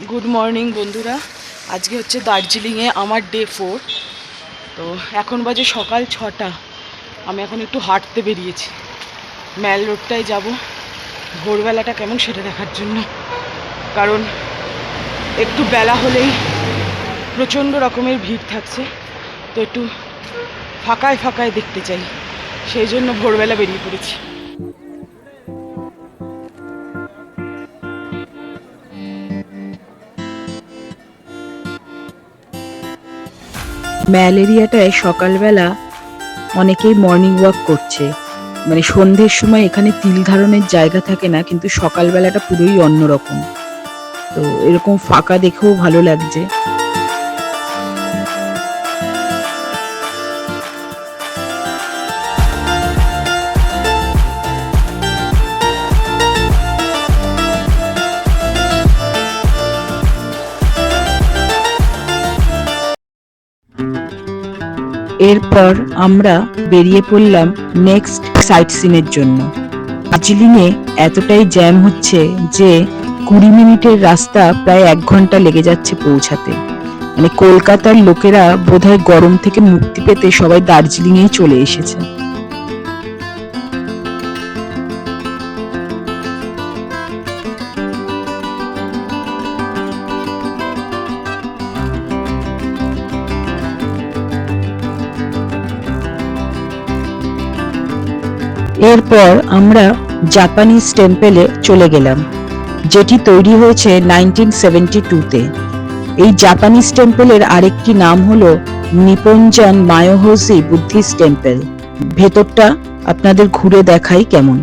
Good morning বন্ধুরা। আজকে হচ্ছে দার্জিলিংয়ে আমার ডে 4। তো এখন বাজে সকাল 6টা। আমি এখন একটু হাঁটতে বেরিয়েছি, ম্যাল রোডটায় যাব ভোরবেলাটা কেমন সেটা দেখার জন্য। কারণ একটু বেলা হলেই প্রচণ্ড রকমের ভিড় থাকছে, তো একটু ফাঁকায় ফাঁকায় দেখতে চাই, সেই জন্য ভোরবেলা বেরিয়ে পড়েছি। ম্যালেরিয়াটায় সকালবেলা অনেকেই মর্নিং ওয়াক করছে, মানে সন্ধ্যের সময় এখানে তিল ধারণের জায়গা থাকে না, কিন্তু সকালবেলাটা পুরোই অন্যরকম। তো এরকম ফাঁকা দেখেও ভালো লাগছে। এরপর আমরা বেরিয়ে পড়লাম নেক্সট সাইট সিনের জন্য। দার্জিলিংয়ে এতটাই জ্যাম হচ্ছে যে 20 মিনিটের রাস্তা প্রায় 1 ঘন্টা লেগে যাচ্ছে পৌঁছাতে। মানে কলকাতার লোকেরা বোধহয় গরম থেকে মুক্তি পেতে সবাই দার্জিলিংয়েই চলে এসেছে। এরপর আমরা জাপানিজ টেম্পেলে চলে গেলাম, যেটি তৈরি হয়েছে 1972-তে। এই জাপানিজ টেম্পেলের আরেকটি নাম হলো নিপঞ্জান মায়োহোজি বুদ্ধিস্ট টেম্পল। ভেতরটা আপনাদের ঘুরে দেখাই কেমন।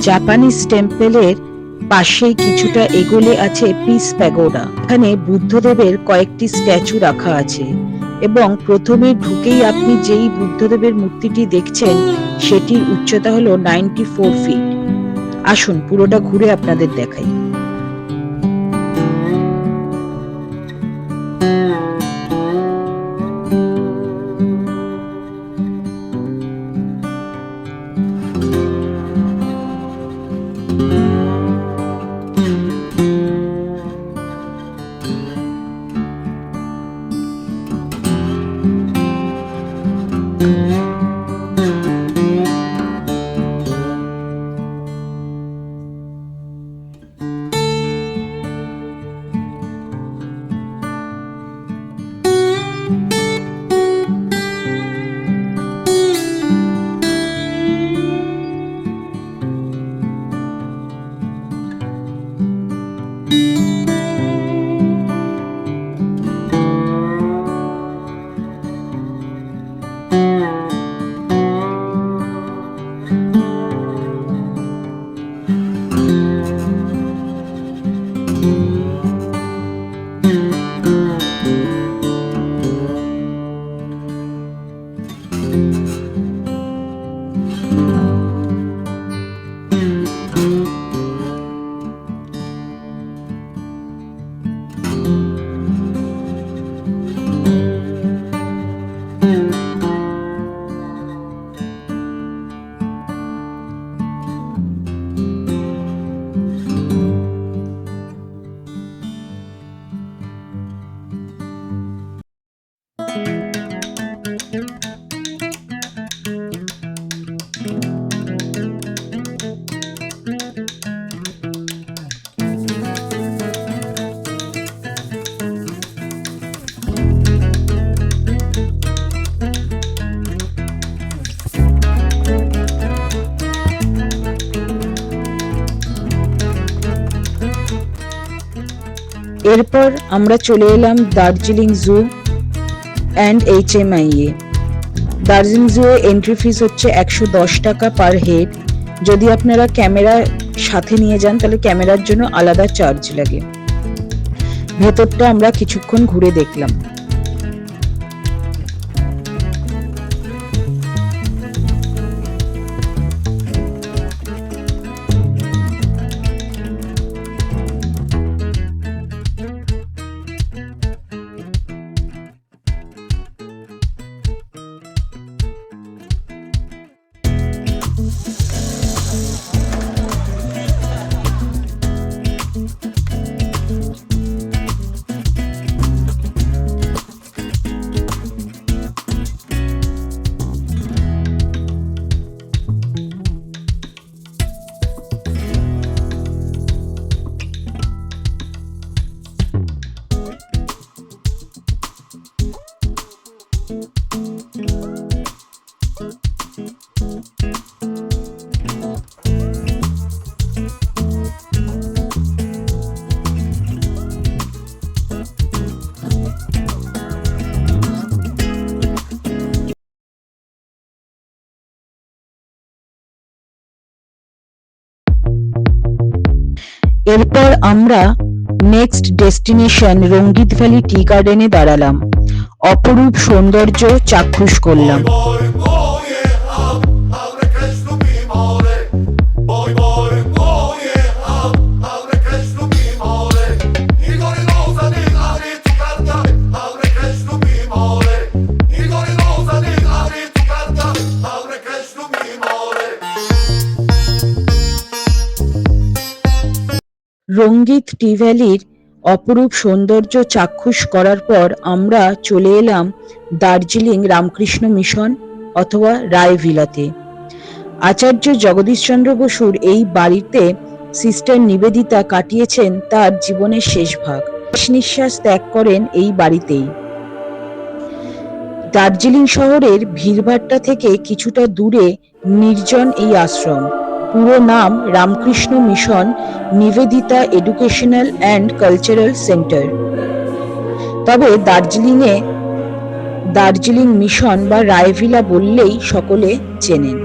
জাপানিজ টেম্পলের পাশেই কিছুটা এগোলে আছে পিস প্যাগোডা। এখানে বুদ্ধদেবের কয়েকটি স্ট্যাচু রাখা আছে, এবং প্রথমে ঢুকেই আপনি যেই বুদ্ধদেবের মূর্তিটি দেখছেন সেটির উচ্চতা হলো 94 ফিট। আসুন পুরোটা ঘুরে আপনাদের দেখাই। এরপর আমরা চলে এলাম Darjeeling zoo and HMIA। Darjeeling zoo এ এন্ট্রি ফিস হচ্ছে 110 টাকা পার হেড। যদি আপনারা ক্যামেরা সাথে নিয়ে যান তাহলে ক্যামেরার জন্য আলাদা চার্জ লাগে। ভেতরটা আমরা কিছুক্ষণ ঘুরে দেখলাম। এরপর আমরা নেক্সট ডেস্টিনেশন রঙ্গিত ভ্যালি টি গার্ডেনে দাঁড়ালাম। অপরূপ সৌন্দর্য চাক্ষুষ করলাম। রঙ্গিত টি ভ্যালির অপরূপ সৌন্দর্য চাক্ষুষ করার পর আমরা চলে এলাম দার্জিলিং রামকৃষ্ণ মিশন অথবা রায় ভিলাতে। আচার্য জগদীশচন্দ্র বসুর এই বাড়িতে সিস্টার নিবেদিতা কাটিয়েছেন তার জীবনের শেষ ভাগ। শেষ নিঃশ্বাস ত্যাগ করেন এই বাড়িতেই। দার্জিলিং শহরের ভিড়ভাট্টা থেকে কিছুটা দূরে নির্জন এই আশ্রম। পুরো নাম Ramakrishna mission Nivedita educational and cultural centre. তবে দার্জিলিং মিশন বা রায়ভিলা বললেই সকলে চেনেন।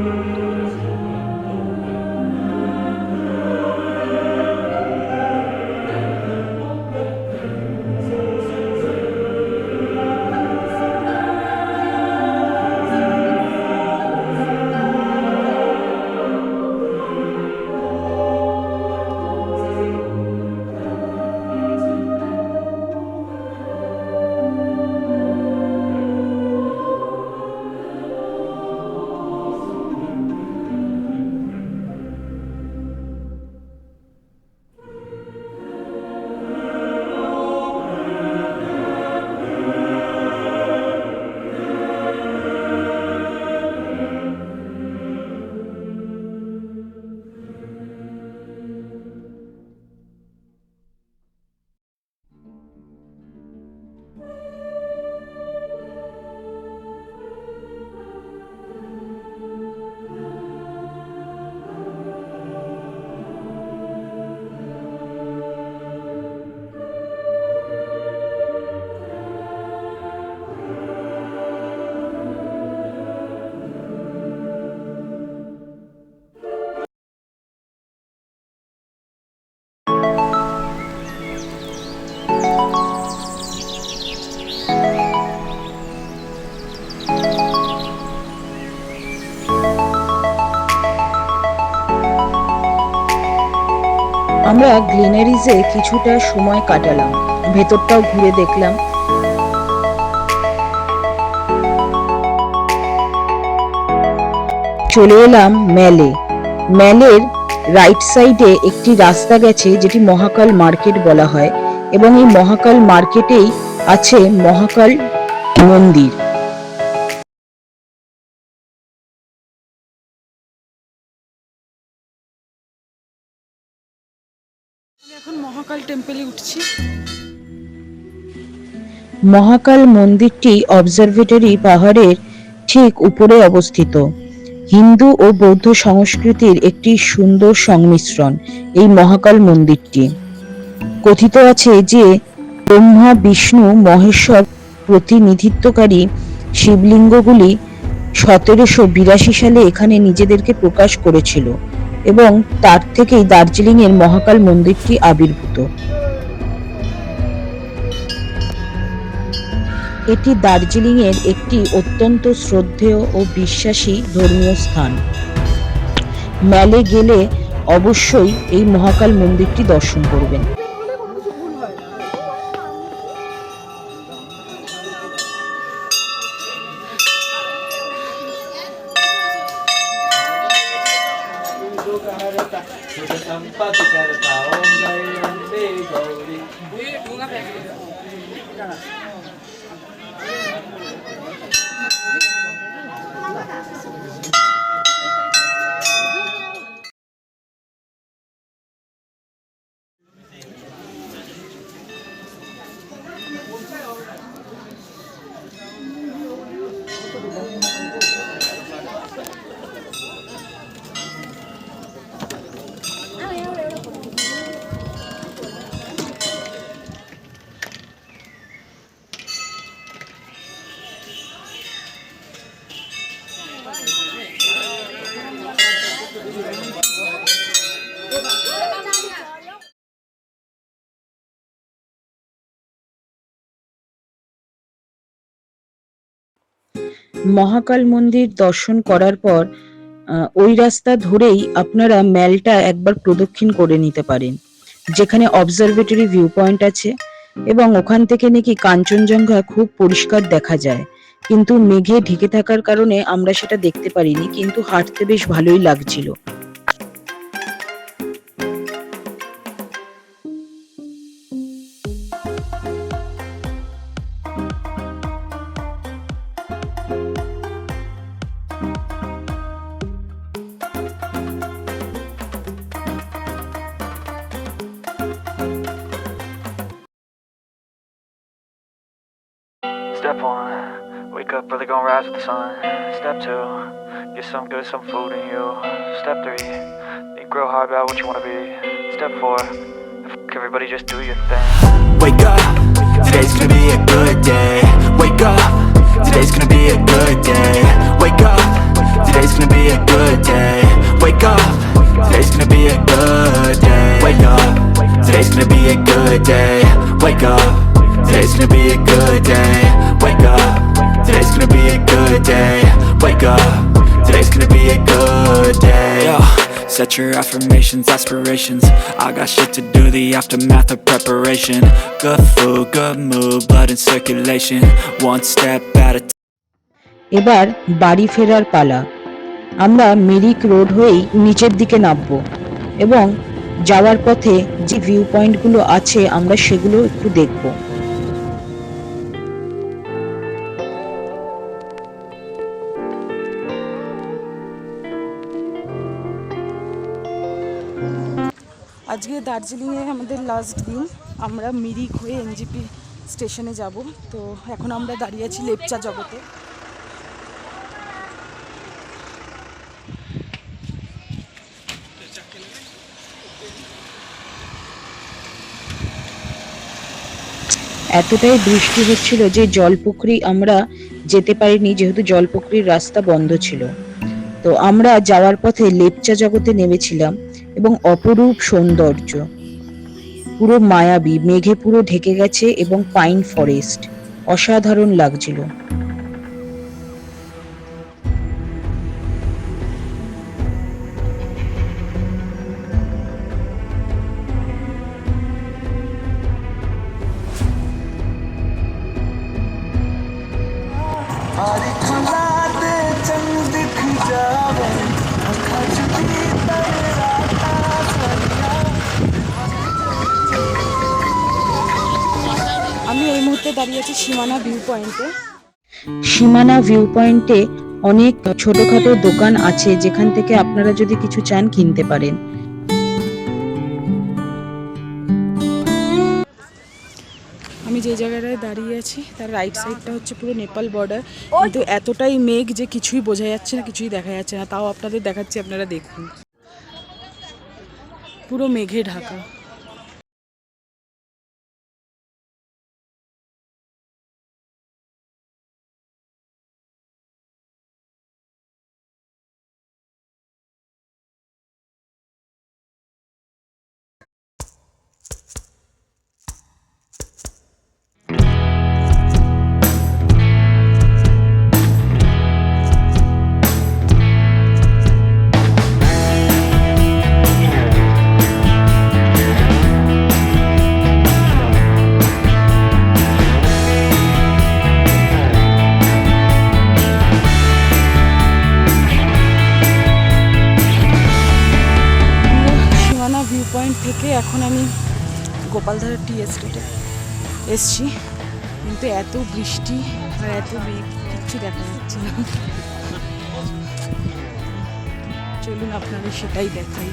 আমরা গ্লিনারিজে কিছুটা সময় কাটালাম, ভেতরটাও ঘুরে দেখলাম। চলে এলাম ম্যালের রাইট সাইডে একটি রাস্তা গেছে যেটি মহাকাল মার্কেট বলা হয়, এবং এই মহাকাল মার্কেটেই আছে মহাকাল মন্দির। এখন মহাকাল টেম্পলে উঠছি। মহাকাল মন্দিরটি অবজারভেটরি পাহাড়ের ঠিক উপরে অবস্থিত। হিন্দু ও বৌদ্ধ সংস্কৃতির একটি সুন্দর সংমিশ্রণ এই মহাকাল মন্দিরটি। কথিত আছে যে ব্রহ্মা, বিষ্ণু, মহেশ্বর প্রতিনিধিত্বকারী শিবলিঙ্গগুলি 1782 সালে এখানে নিজেদেরকে প্রকাশ করেছিল এবং তার থেকেই দার্জিলিংয়ের মহাকাল মন্দিরটি আবির্ভূত। এটি দার্জিলিংয়ের একটি অত্যন্ত শ্রদ্ধেয় ও বিশ্বাসী ধর্মীয় স্থান। ম্যালে গেলে অবশ্যই এই মহাকাল মন্দিরটি দর্শন করবেন। মহাকাল মন্দির দর্শন করার পর ওই রাস্তা ধরেই আপনারা ম্যালটা একবার প্রদক্ষিণ করে নিতে পারেন, যেখানে অবজারভেটরি ভিউ পয়েন্ট আছে এবং ওখান থেকে নাকি কাঞ্চনজঙ্ঘা খুব পরিষ্কার দেখা যায়, কিন্তু মেঘে ঢেকে থাকার কারণে আমরা সেটা দেখতে পারিনি, কিন্তু হাঁটতে বেশ ভালোই লাগছিল। Step one, wake up early, gonna rise with the sun. Step two, get some good, some food in you. Step three, think real hard about what you wanna be. Step four, fuck everybody, just do your thing. Wake up, today's gonna be a good day. Wake up, today's gonna be a good day. Wake up, today's gonna be a good day. Wake up, today's gonna be a good day. Wake up, today's gonna be a good day. Wake up, today's gonna be a good day. Wake up, today's gonna be a good day. Wake up, today's gonna be a good day. Yo, set your affirmations, aspirations. I got shit to do, the aftermath of preparation. Good food, good mood, blood in circulation. One step at a time. এবার বাড়ি ফেরার পালা। আমরা Mirik road হয়েই নিচের দিকে নামবো এবং যাওয়ার পথে যে ভিউ পয়েন্টগুলো আছে আমরা সেগুলো একটু দেখব। আজকে দার্জিলিংয়ে আমাদের লাস্ট দিন। আমরা মিরিক হয়ে এনজিপি স্টেশনে যাব। তো এখন আমরা দাঁড়িয়ে আছি লেপচা জগতে। এতটাই বৃষ্টি হচ্ছিল যে জলপুকুরি আমরা যেতে পারিনি, যেহেতু জলপুকুরির রাস্তা বন্ধ ছিল। তো আমরা যাওয়ার পথে লেপচা জগতে নেমেছিলাম এবং অপরূপ সৌন্দর্য, পুরো মায়াবী, মেঘে পুরো ঢেকে গেছে এবং পাইন ফরেস্ট, অসাধারণ লাগছিল। আমি এই মুহূর্তে দাঁড়িয়ে আছি সীমানা ভিউ পয়েন্টে। সীমানা ভিউ পয়েন্টে অনেক ছোটখাটো দোকান আছে, যেখান থেকে আপনারা যদি কিছু চান কিনতে পারেন। আমি যে জায়গাটায় দাঁড়িয়ে আছি তার রাইট সাইডটা হচ্ছে পুরো নেপাল বর্ডার, কিন্তু এতটাই মেঘ যে কিছুই বোঝা যাচ্ছে না, কিছুই দেখা যাচ্ছে না। তাও আপনাদের দেখাচ্ছি, আপনারা দেখুন, পুরো মেঘে ঢাকা। এখন আমি গোপালধারা টি এস্টেটে এসছি, কিন্তু এত বৃষ্টি আর এত মেঘ, কিচ্ছু দেখা যাচ্ছে না। চলুন আপনাদের সেটাই দেখাই।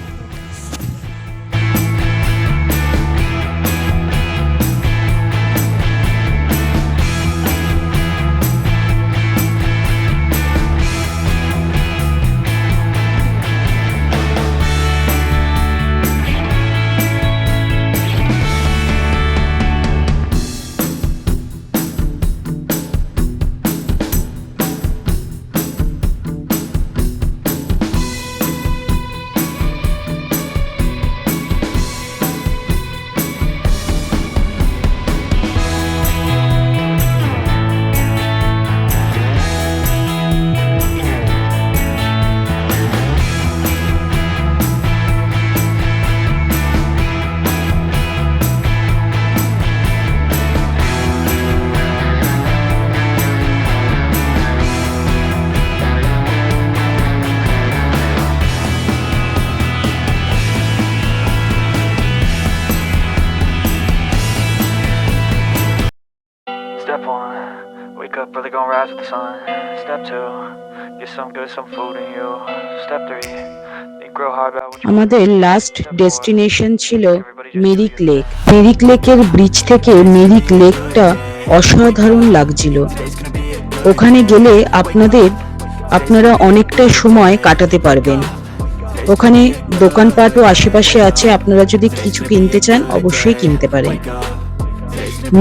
Step one, wake up early, gonna rise with the sun. Step two, get some food in you. Step three, think real hard about what you আমাদের লাস্ট ডেস্টিনেশন ছিল মেরিক লেক। মেরিক লেকের ব্রিজ থেকে মেরিক লেকটা অসাধারণ লাগছিল। ওখানে গেলে আপনারা অনেকটা সময় কাটাতে পারবেন। ওখানে দোকানপাটও আশেপাশে আছে, আপনারা যদি কিছু কিনতে চান অবশ্যই কিনতে পারেন।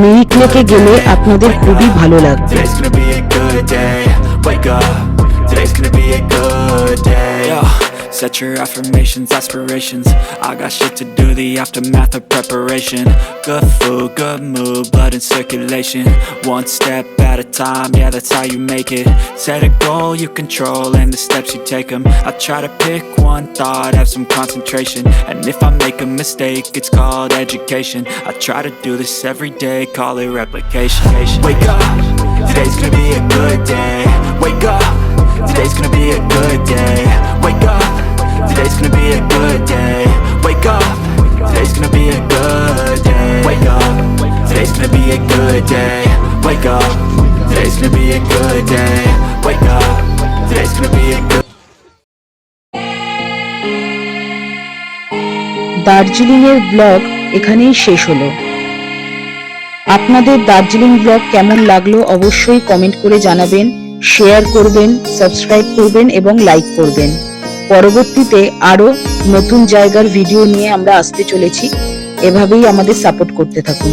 মেরিক লেকে গেলে আপনাদের খুবই ভালো লাগবে। Today's gonna be a good day. Wake up. Today's gonna be a good day. Yo, set your affirmations, aspirations. I got shit to do, the aftermath of preparation. Good food, good mood, blood in circulation. One step at a time, yeah, that's how you make it. Set a goal you control and the steps you take them. I try to pick one thought, have some concentration. And if I make a mistake, it's called education. I try to do this every day, call it replication. Wake up, today's gonna be a good day. Wake up, today's gonna be a good day. Wake up, today's gonna be a good day. Wake up, today's gonna be a good day. Wake up, today's gonna be a good day. Wake up, today's gonna be a good day. Wake up, today's gonna be a good Darjeeling এর blog এখানেই শেষ হলো। আপনাদের Darjeeling blog কেমন লাগলো অবশ্যই comment করে জানাবেন, শেয়ার করবেন, সাবস্ক্রাইব করবেন এবং লাইক করবেন। পরবর্তীতে আরো নতুন জায়গার ভিডিও নিয়ে আমরা আসতে চলেছি। এভাবেই আমাদের সাপোর্ট করতে থাকুন।